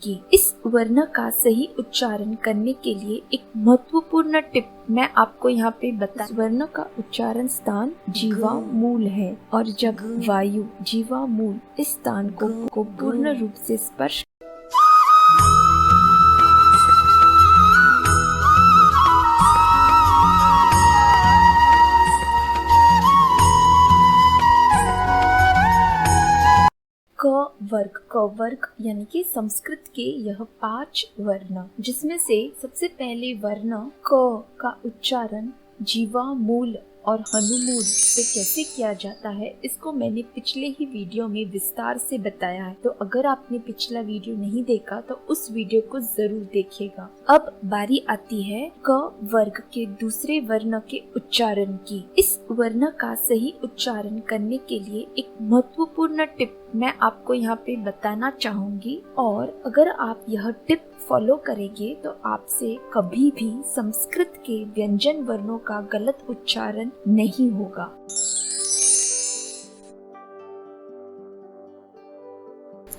की। इस वर्ण का सही उच्चारण करने के लिए एक महत्वपूर्ण टिप मैं आपको यहाँ पे बता। वर्ण का उच्चारण स्थान जीवा मूल है और जब वायु जीवा मूल इस स्थान को पूर्ण रूप से स्पर्श क वर्ग यानी कि संस्कृत के यह 5 वर्ण, जिसमें से सबसे पहले वर्ण क का उच्चारण जीवा मूल और हनुमूल से कैसे किया जाता है इसको मैंने पिछले ही वीडियो में विस्तार से बताया है। तो अगर आपने पिछला वीडियो नहीं देखा तो उस वीडियो को जरूर देखिएगा। अब बारी आती है क वर्ग के दूसरे वर्ण के उच्चारण की। इस वर्ण का सही उच्चारण करने के लिए एक महत्वपूर्ण टिप मैं आपको यहाँ पे बताना चाहूंगी, और अगर आप यह टिप फॉलो करेंगे तो आपसे कभी भी संस्कृत के व्यंजन वर्णों का गलत उच्चारण नहीं होगा।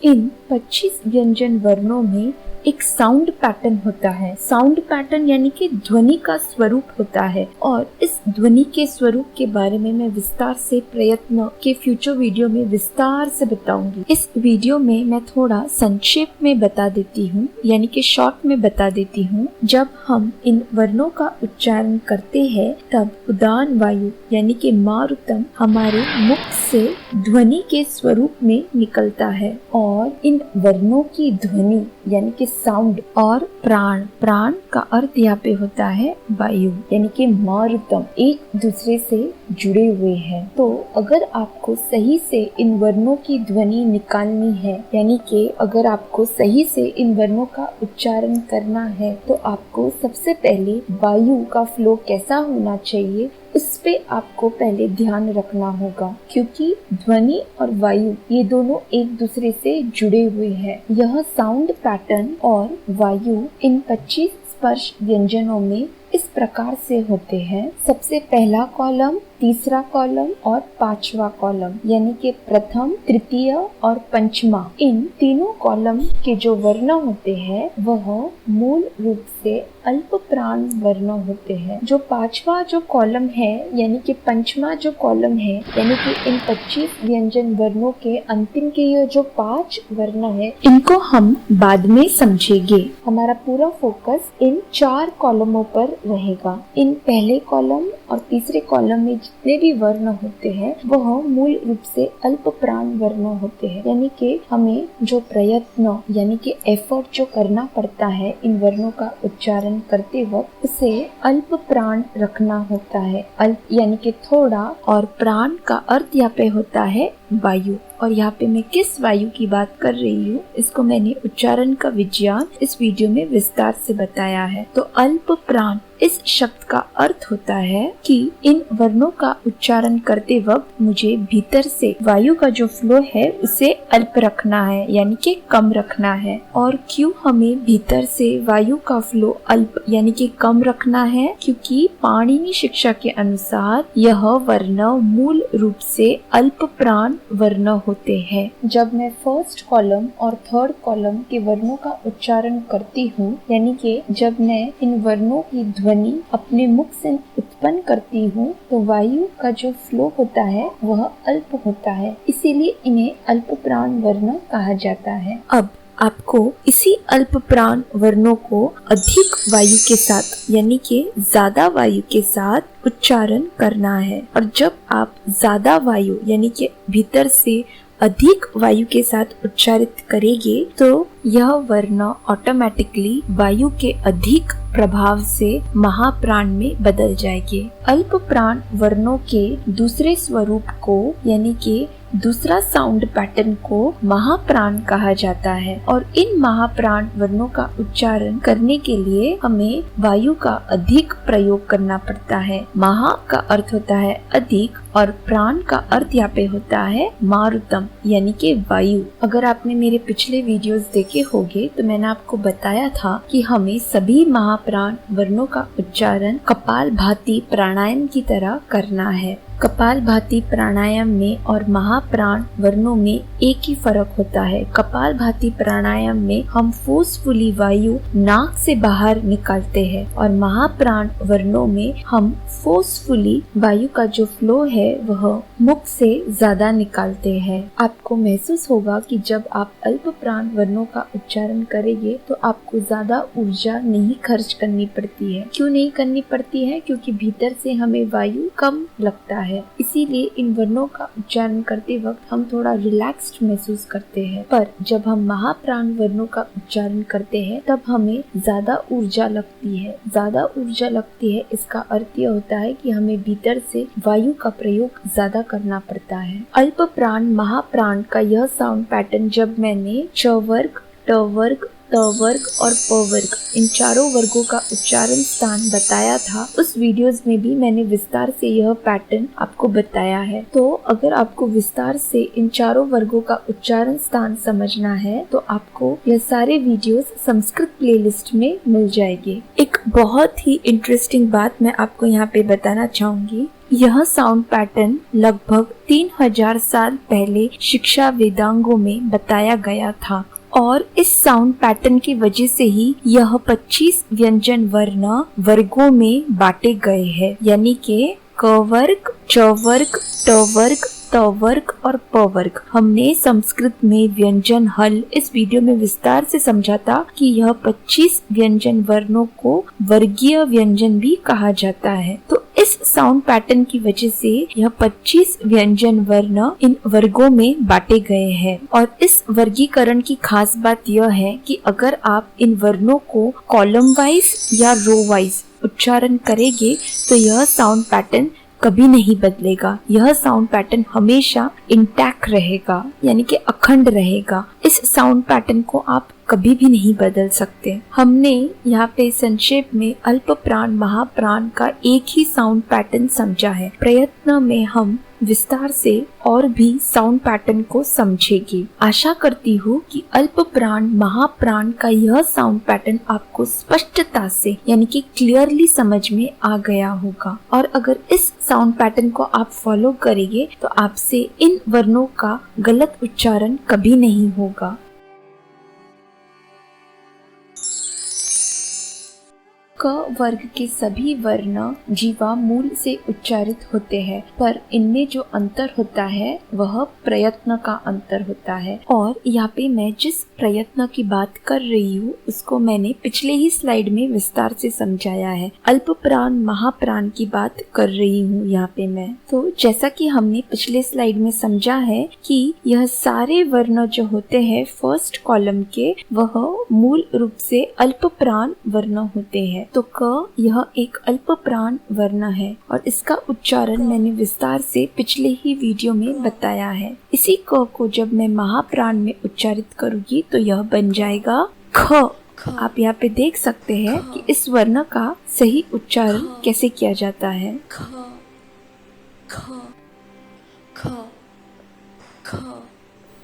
इन 25 व्यंजन वर्णों में एक साउंड पैटर्न होता है। साउंड पैटर्न यानी कि ध्वनि का स्वरूप होता है, और इस ध्वनि के स्वरूप के बारे में मैं विस्तार से प्रयत्न के फ्यूचर वीडियो में विस्तार से बताऊंगी। इस वीडियो में मैं थोड़ा संक्षेप में बता देती हूँ, यानी कि शॉर्ट में बता देती हूँ। जब हम इन वर्णों का उच्चारण करते हैं तब उदान वायु यानी कि मारुतम हमारे मुख से ध्वनि के स्वरूप में निकलता है, और इन वर्णों की ध्वनि यानी कि साउंड और प्राण का अर्थ यहाँ पे होता है वायु यानी कि मारुतम एक दूसरे से जुड़े हुए हैं। तो अगर आपको सही से इन वर्णों की ध्वनि निकालनी है, यानी कि अगर आपको सही से इन वर्णों का उच्चारण करना है, तो आपको सबसे पहले वायु का फ्लो कैसा होना चाहिए उस पे आपको पहले ध्यान रखना होगा, क्योंकि ध्वनि और वायु ये दोनों एक दूसरे से जुड़े हुए हैं। यह साउंड पैटर्न और वायु इन 25 स्पर्श व्यंजनों में इस प्रकार से होते हैं। सबसे पहला कॉलम, तीसरा कॉलम और 5वां कॉलम, यानी कि प्रथम, तृतीय और पंचमा, इन तीनों कॉलम के जो वर्ण होते हैं वह मूल रूप से अल्प प्राण वर्ण होते हैं। जो 5वां जो कॉलम है यानी कि पंचमा जो कॉलम है, यानी कि इन 25 व्यंजन वर्णों के अंतिम के ये जो 5 वर्ण है, इनको हम बाद में समझेंगे। हमारा पूरा फोकस इन 4 कॉलमों पर रहेगा। इन पहले कॉलम और तीसरे कॉलम में जितने भी वर्ण होते हैं वह मूल रूप से अल्प प्राण वर्ण होते हैं, यानी कि हमें जो प्रयत्न यानी कि एफर्ट जो करना पड़ता है इन वर्णों का उच्चारण करते वक्त, उसे अल्प प्राण रखना होता है। अल्प यानी कि थोड़ा, और प्राण का अर्थ यहाँ पे होता है वायु। और यहाँ पे मैं किस वायु की बात कर रही हूँ इसको मैंने उच्चारण का विज्ञान इस वीडियो में विस्तार से बताया है। तो अल्प प्राण इस शब्द का अर्थ होता है कि इन वर्णों का उच्चारण करते वक्त मुझे भीतर से वायु का जो फ्लो है उसे अल्प रखना है, यानी कि कम रखना है। और क्यों हमें भीतर से वायु का फ्लो अल्प यानी कि कम रखना है? क्योंकि पाणिनि शिक्षा के अनुसार यह वर्ण मूल रूप से अल्प प्राण वर्ण होते हैं। जब मैं फर्स्ट कॉलम और थर्ड कॉलम के वर्णों का उच्चारण करती हूँ, यानी कि जब मैं इन वर्णों की ध्वनि अपने मुख से उत्पन्न करती हूँ, तो वायु का जो फ्लो होता है वह अल्प होता है, इसीलिए इन्हें अल्प प्राण वर्ण कहा जाता है। अब आपको इसी अल्प प्राण वर्णों को अधिक वायु के साथ यानी कि ज्यादा वायु के साथ उच्चारण करना है। और जब आप ज्यादा वायु यानी कि भीतर से अधिक वायु के साथ उच्चारित करेंगे तो यह वर्ण ऑटोमेटिकली वायु के अधिक प्रभाव से महाप्राण में बदल जाएंगे। अल्प प्राण वर्णों के दूसरे स्वरूप को यानी कि दूसरा साउंड पैटर्न को महाप्राण कहा जाता है, और इन महाप्राण वर्णों का उच्चारण करने के लिए हमें वायु का अधिक प्रयोग करना पड़ता है। महा का अर्थ होता है अधिक और प्राण का अर्थ यहाँ पे होता है मारुतम यानी कि वायु। अगर आपने मेरे पिछले वीडियोस देखे होंगे तो मैंने आपको बताया था कि हमें सभी महाप्राण वर्णों का उच्चारण कपालभाति प्राणायाम की तरह करना है। कपालभाति प्राणायाम में और महाप्राण वर्णों में एक ही फर्क होता है। कपालभाति प्राणायाम में हम फोर्सफुली वायु नाक से बाहर निकालते हैं और महाप्राण वर्णों में हम फोर्सफुली वायु का जो फ्लो है वह मुख से ज्यादा निकालते हैं। आपको महसूस होगा कि जब आप अल्प प्राण वर्णों का उच्चारण करेंगे तो आपको ज्यादा ऊर्जा नहीं खर्च करनी पड़ती है। क्यों नहीं करनी पड़ती है? क्योंकि भीतर से हमें वायु कम लगता है, इसीलिए इन वर्णों का उच्चारण करते वक्त हम थोड़ा रिलैक्स्ड महसूस करते हैं। पर जब हम महाप्राण वर्णों का उच्चारण करते हैं तब हमें ज्यादा ऊर्जा लगती है। ज्यादा ऊर्जा लगती है इसका अर्थ यह होता है कि हमें भीतर से वायु का प्रयोग ज्यादा करना पड़ता है। अल्प प्राण महाप्राण का यह साउंड पैटर्न जब मैंने च वर्ग, ट वर्ग, त वर्ग और प वर्ग इन चारों वर्गों का उच्चारण स्थान बताया था, उस वीडियोस में भी मैंने विस्तार से यह पैटर्न आपको बताया है। तो अगर आपको विस्तार से इन चारों वर्गों का उच्चारण स्थान समझना है तो आपको यह सारे वीडियोस संस्कृत प्लेलिस्ट में मिल जाएंगे। एक बहुत ही इंटरेस्टिंग बात मैं आपको यहाँ पे बताना चाहूंगी। यह साउंड पैटर्न लगभग 3000 साल पहले शिक्षा वेदांगों में बताया गया था और इस साउंड पैटर्न की वजह से ही यह 25 व्यंजन वर्ण वर्गों में बांटे गए हैं, यानी कि क वर्ग, च वर्ग, ट वर्ग, त वर्ग और प वर्ग। हमने संस्कृत में व्यंजन हल इस वीडियो में विस्तार से समझा था कि यह 25 व्यंजन वर्णों को वर्गीय व्यंजन भी कहा जाता है। तो इस साउंड पैटर्न की वजह से यह 25 व्यंजन वर्ण इन वर्गों में बांटे गए हैं और इस वर्गीकरण की खास बात यह है कि अगर आप इन वर्णों को कॉलम वाइज या रो वाइज उच्चारण करेंगे तो यह साउंड पैटर्न कभी नहीं बदलेगा। यह साउंड पैटर्न हमेशा इंटैक्ट रहेगा, यानी कि अखंड रहेगा। इस साउंड पैटर्न को आप कभी भी नहीं बदल सकते। हमने यहाँ पे संक्षेप में अल्प प्राण महाप्राण का एक ही साउंड पैटर्न समझा है। प्रयत्न में हम विस्तार से और भी साउंड पैटर्न को समझेंगे। आशा करती हूँ कि अल्प प्राण महाप्राण का यह साउंड पैटर्न आपको स्पष्टता से यानी कि क्लियरली समझ में आ गया होगा और अगर इस साउंड पैटर्न को आप फॉलो करेंगे तो आपसे इन वर्णों का गलत उच्चारण कभी नहीं होगा। क वर्ग के सभी वर्ण जीवा मूल से उच्चारित होते हैं, पर इनमें जो अंतर होता है वह प्रयत्न का अंतर होता है। और यहाँ पे मैं जिस प्रयत्न की बात कर रही हूँ उसको मैंने पिछले ही स्लाइड में विस्तार से समझाया है। अल्प प्राण महाप्राण की बात कर रही हूँ यहाँ पे मैं। तो जैसा कि हमने पिछले स्लाइड में समझा है कि यह सारे वर्ण जो होते हैं फर्स्ट कॉलम के वह मूल रूप से अल्प प्राण वर्ण होते हैं। तो क यह एक अल्प प्राण वर्ण है और इसका उच्चारण मैंने विस्तार से पिछले ही वीडियो में बताया है। इसी क को जब मैं महाप्राण में उच्चारित करूंगी तो यह बन जाएगा ख। आप यहाँ पे देख सकते हैं कि इस वर्ण का सही उच्चारण कैसे किया जाता है।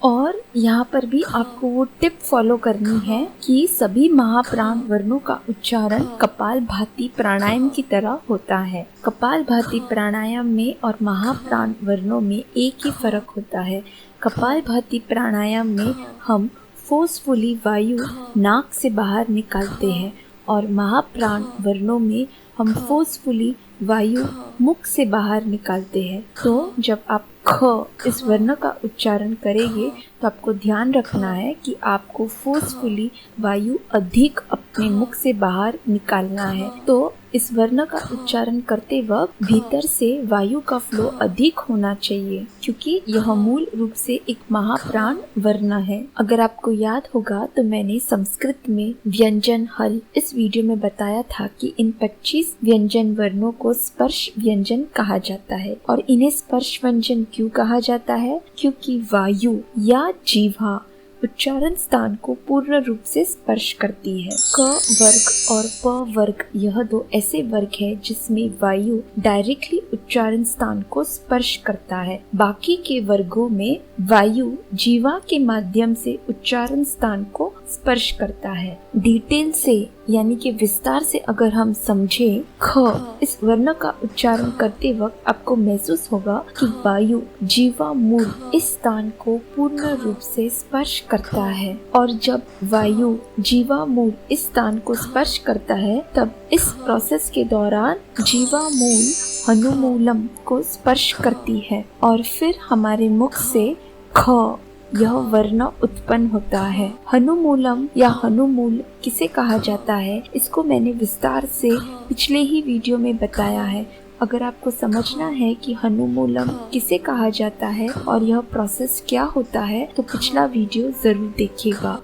और यहाँ पर भी आपको वो टिप फॉलो करनी है कि सभी महाप्राण वर्णों का उच्चारण कपालभाति प्राणायाम की तरह होता है। कपालभाति प्राणायाम में और महाप्राण वर्णों में एक ही फर्क होता है। कपालभाति प्राणायाम में हम फोर्सफुली वायु नाक से बाहर निकालते हैं और महाप्राण वर्णों में हम फोर्सफुली वायु मुख से बाहर निकालते हैं। तो जब आप ख इस वर्ण का उच्चारण करेंगे तो आपको ध्यान रखना है कि आपको फोर्सफुली वायु अधिक अपने मुख से बाहर निकालना है। तो इस वर्ण का उच्चारण करते वक्त भीतर से वायु का फ्लो अधिक होना चाहिए क्योंकि यह मूल रूप से एक महाप्राण वर्ण है। अगर आपको याद होगा तो मैंने संस्कृत में व्यंजन हल इस वीडियो में बताया था कि इन 25 व्यंजन वर्णों को स्पर्श व्यंजन कहा जाता है। और इन्हें स्पर्श व्यंजन क्यों कहा जाता है? क्योंकि वायु या जीवा उच्चारण स्थान को पूर्ण रूप से स्पर्श करती है। क वर्ग और प वर्ग यह दो ऐसे वर्ग है जिसमें वायु डायरेक्टली उच्चारण स्थान को स्पर्श करता है। बाकी के वर्गों में वायु जीवा के माध्यम से उच्चारण स्थान को स्पर्श करता है। डिटेल से यानी कि विस्तार से अगर हम समझे, ख इस वर्ण का उच्चारण करते वक्त आपको महसूस होगा कि वायु जीवामूल इस स्थान को पूर्ण रूप से स्पर्श करता है, और जब वायु जीवामूल इस स्थान को स्पर्श करता है तब इस प्रोसेस के दौरान जीवामूल हनुमूलम को स्पर्श करती है और फिर हमारे मुख से ख यह वर्ण उत्पन्न होता है। हनुमूलम या हनुमूल किसे कहा जाता है, इसको मैंने विस्तार से पिछले ही वीडियो में बताया है। अगर आपको समझना है कि हनुमूलम किसे कहा जाता है और यह प्रोसेस क्या होता है तो पिछला वीडियो जरूर देखिएगा।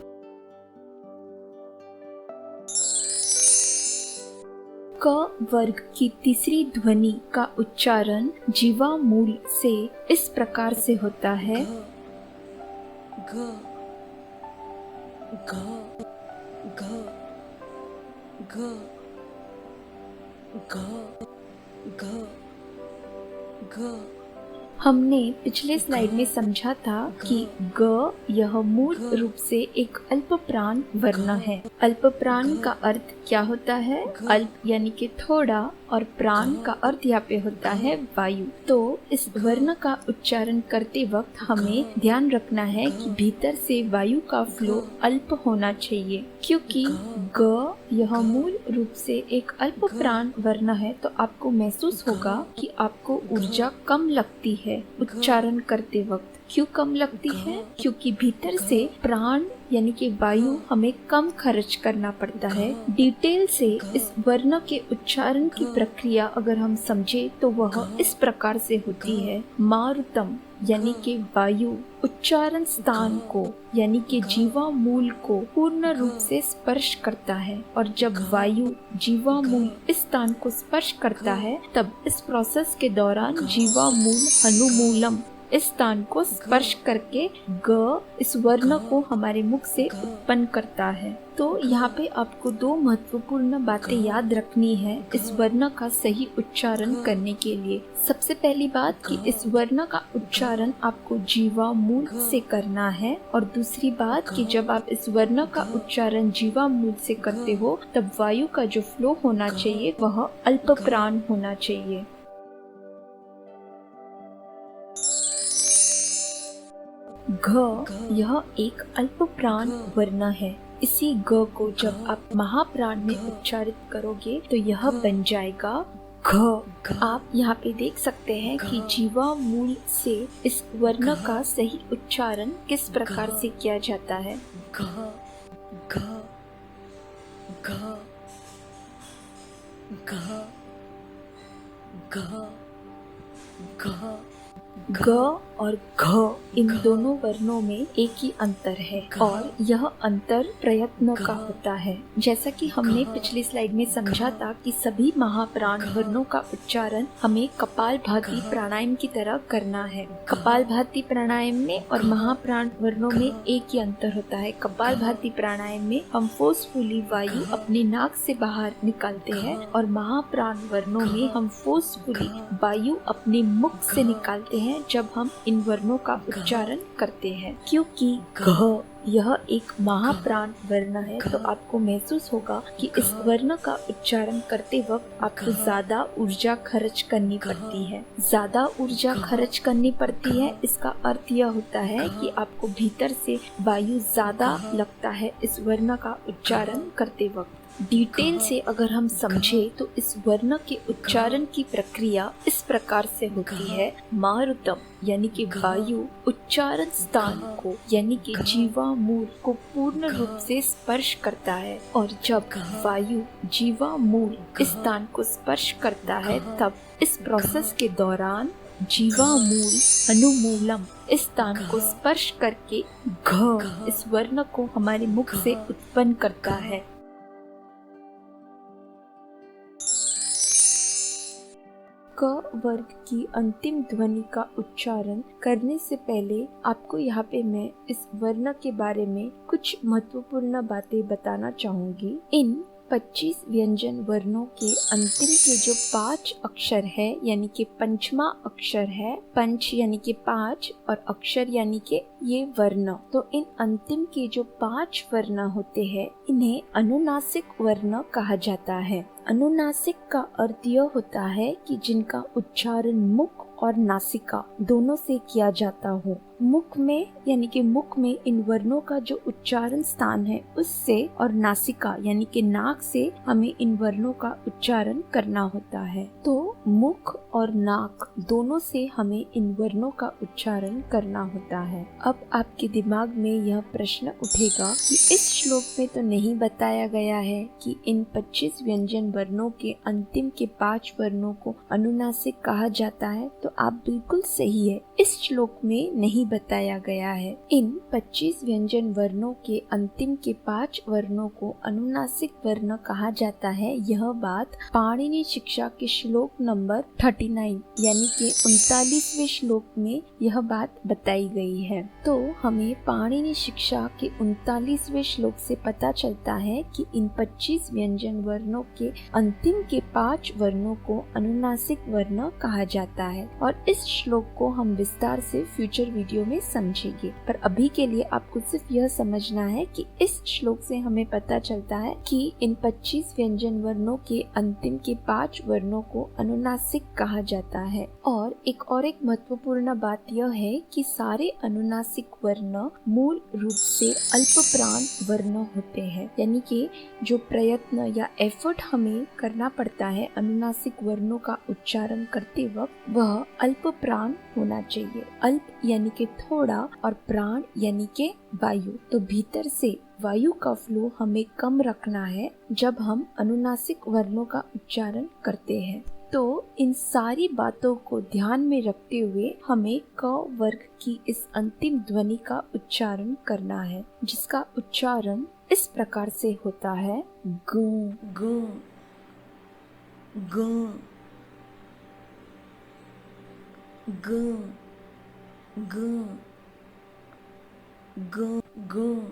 क वर्ग की तीसरी ध्वनि का उच्चारण जीवामूल से इस प्रकार से होता है, ग ग ग ग ग ग ग। हमने पिछले स्लाइड में समझा था कि ग यह मूल रूप से एक अल्पप्राण वर्ण है। अल्पप्राण का अर्थ क्या होता है? अल्प यानी कि थोड़ा, और प्राण का अर्थ यहाँ पे होता है वायु। तो इस वर्ण का उच्चारण करते वक्त हमें ध्यान रखना है कि भीतर से वायु का फ्लो अल्प होना चाहिए, क्योंकि ग यह मूल रूप से एक अल्प प्राण वर्ण है। तो आपको महसूस होगा कि आपको ऊर्जा कम लगती है उच्चारण करते वक्त। क्यों कम लगती है? क्योंकि भीतर से प्राण यानी कि वायु हमें कम खर्च करना पड़ता है। डिटेल से इस वर्ण के उच्चारण की प्रक्रिया अगर हम समझे तो वह इस प्रकार से होती है। मारुतम यानी कि वायु उच्चारण स्थान को यानी कि जीवामूल को पूर्ण रूप से स्पर्श करता है, और जब वायु जीवामूल इस स्थान को स्पर्श करता है तब इस प्रोसेस के दौरान जीवामूल हनुमूलम इस स्थान को स्पर्श करके ग इस वर्ण को हमारे मुख से उत्पन्न करता है। तो यहाँ पे आपको दो महत्वपूर्ण बातें याद रखनी है इस वर्ण का सही उच्चारण करने के लिए। सबसे पहली बात कि इस वर्ण का उच्चारण आपको जीवामूल से करना है, और दूसरी बात कि जब आप इस वर्ण का उच्चारण जीवामूल से करते हो तब वायु का जो फ्लो होना चाहिए वह अल्प प्राण होना चाहिए। घ यह एक अल्प प्राण वर्ण है। इसी ग को जब आप महाप्राण में उच्चारित करोगे तो यह बन जाएगा घ। आप यहाँ पे देख सकते हैं कि जीवामूल से इस वर्ण का सही उच्चारण किस प्रकार से किया जाता है। घ घ घ घ घ घ। ग और घ इन दोनों वर्णों में एक ही अंतर है, और यह अंतर प्रयत्न का होता है। जैसा कि हमने पिछली स्लाइड में समझा था कि सभी महाप्राण वर्णों का उच्चारण हमें कपालभाति प्राणायाम की तरह करना है। कपालभाति प्राणायाम में और महाप्राण वर्णों में एक ही अंतर होता है। कपालभाति प्राणायाम में हम फोर्सफुली वायु अपने नाक से बाहर निकालते हैं, और महाप्राण वर्णों में हम फोर्सफुली वायु अपने मुख से निकालते हैं जब हम इन वर्णों का उच्चारण करते हैं। क्योंकि घ यह एक महाप्राण वर्ण है तो आपको महसूस होगा कि इस वर्ण का उच्चारण करते वक्त आपको ज्यादा ऊर्जा खर्च करनी पड़ती है। ज्यादा ऊर्जा खर्च करनी पड़ती है इसका अर्थ यह होता है कि आपको भीतर से वायु ज्यादा लगता है इस वर्ण का उच्चारण करते वक्त। डिटेल से अगर हम समझे तो इस वर्ण के उच्चारण की प्रक्रिया इस प्रकार से होती है। मारुतम यानी कि वायु उच्चारण स्थान को यानी कि जीवामूल को पूर्ण रूप से स्पर्श करता है, और जब वायु जीवामूल इस स्थान को स्पर्श करता है तब इस प्रोसेस के दौरान जीवामूल हनुमूलम इस स्थान को स्पर्श करके घ इस वर्ण को हमारे मुख से उत्पन्न करता है। क वर्ग की अंतिम ध्वनि का उच्चारण करने से पहले आपको यहाँ पे मैं इस वर्ण के बारे में कुछ महत्वपूर्ण बातें बताना चाहूंगी। इन 25 व्यंजन वर्णों के अंतिम के जो 5 अक्षर है यानी कि पंचमा अक्षर है, पंच यानी कि 5 और अक्षर यानी कि ये वर्ण, तो इन अंतिम के जो 5 वर्ण होते हैं इन्हें अनुनासिक वर्ण कहा जाता है। अनुनासिक का अर्थ यह होता है कि जिनका उच्चारण मुख और नासिका दोनों से किया जाता हो। मुख में यानी कि मुख में इन वर्णों का जो उच्चारण स्थान है उससे, और नासिका यानी कि नाक से हमें इन वर्णों का उच्चारण करना होता है। तो मुख और नाक दोनों से हमें इन वर्णों का उच्चारण करना होता है। अब आपके दिमाग में यह प्रश्न उठेगा कि इस श्लोक में तो नहीं बताया गया है कि इन 25 व्यंजन वर्णों के अंतिम के 5 वर्णों को अनुनासिक कहा जाता है। तो आप बिल्कुल सही है, इस श्लोक में नहीं बताया गया है। इन 25 व्यंजन वर्णों के अंतिम के 5 वर्णों को अनुनासिक वर्ण कहा जाता है। यह बात पाणिनि शिक्षा के श्लोक नंबर 39 यानी कि 39वें श्लोक में यह बात बताई गई है। तो हमें पाणिनि शिक्षा के 39वें श्लोक से पता चलता है कि इन 25 व्यंजन वर्णों के अंतिम के 5 वर्णों को अनुनासिक वर्ण कहा जाता है, और इस श्लोक को हम विस्तार से फ्यूचर वीडियो में समझेंगे। पर अभी के लिए आपको सिर्फ यह समझना है कि इस श्लोक से हमें पता चलता है कि इन 25 व्यंजन वर्णों के अंतिम के 5 वर्णों को अनुनासिक कहा जाता है। और एक महत्वपूर्ण बात यह है कि सारे अनुनासिक वर्ण मूल रूप से अल्प प्राण वर्ण होते हैं, यानी कि जो प्रयत्न या एफर्ट हमें करना पड़ता है अनुनासिक वर्णों का उच्चारण करते वक्त वह अल्प प्राण होना चाहिए। अल्प यानी कि थोड़ा और प्राण यानी कि वायु। तो भीतर से वायु का फ्लो हमें कम रखना है जब हम अनुनासिक वर्णों का उच्चारण करते हैं। तो इन सारी बातों को ध्यान में रखते हुए हमें क वर्ग की इस अंतिम ध्वनि का उच्चारण करना है, जिसका उच्चारण इस प्रकार से होता है ग ग ग ग ग ग ग।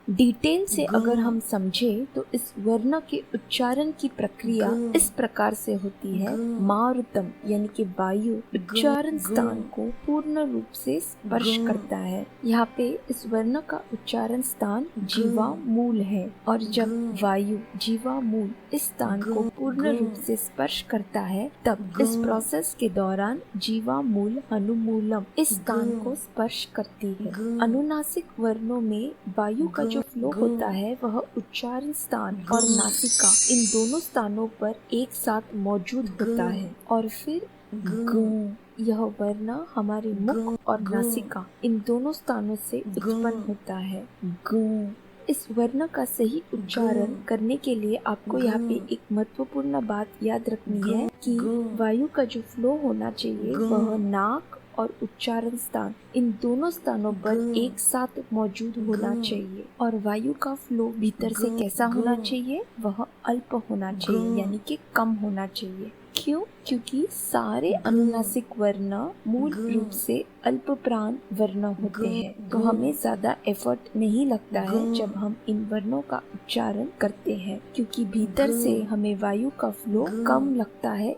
डिटेल से अगर हम समझे तो इस वर्ण के उच्चारण की प्रक्रिया इस प्रकार से होती है। मारुतम यानी कि वायु उच्चारण स्थान को पूर्ण रूप से स्पर्श करता है। यहाँ पे इस वर्ण का उच्चारण स्थान जीवा मूल है, और जब वायु जीवा मूल इस स्थान को पूर्ण रूप से स्पर्श करता है तब इस प्रोसेस के दौरान जीवा मूल अनुमूलम इस स्थान को स्पर्श करती है। अनुनासिक वर्णों में वायु का जो फ्लो होता है वह उच्चारण स्थान और नासिका इन दोनों स्थानों पर एक साथ मौजूद होता है, और फिर ग यह वर्ण हमारे मुख और नासिका इन दोनों स्थानों से उत्पन्न होता है। ग इस वर्ण का सही उच्चारण करने के लिए आपको यहाँ पे एक महत्वपूर्ण बात याद रखनी है कि वायु का जो फ्लो होना चाहिए वह नाक और उच्चारण स्थान इन दोनों स्थानों पर एक साथ मौजूद होना चाहिए। और वायु का फ्लो भीतर से कैसा होना चाहिए, वह अल्प होना चाहिए, यानी कि कम होना चाहिए। क्यों? क्योंकि सारे अनुनासिक वर्ण मूल रूप से अल्प प्राण वर्ण होते हैं, तो हमें ज्यादा एफर्ट नहीं लगता है जब हम इन वर्णों का उच्चारण करते हैं, क्योंकि भीतर से हमें वायु का फ्लो कम लगता है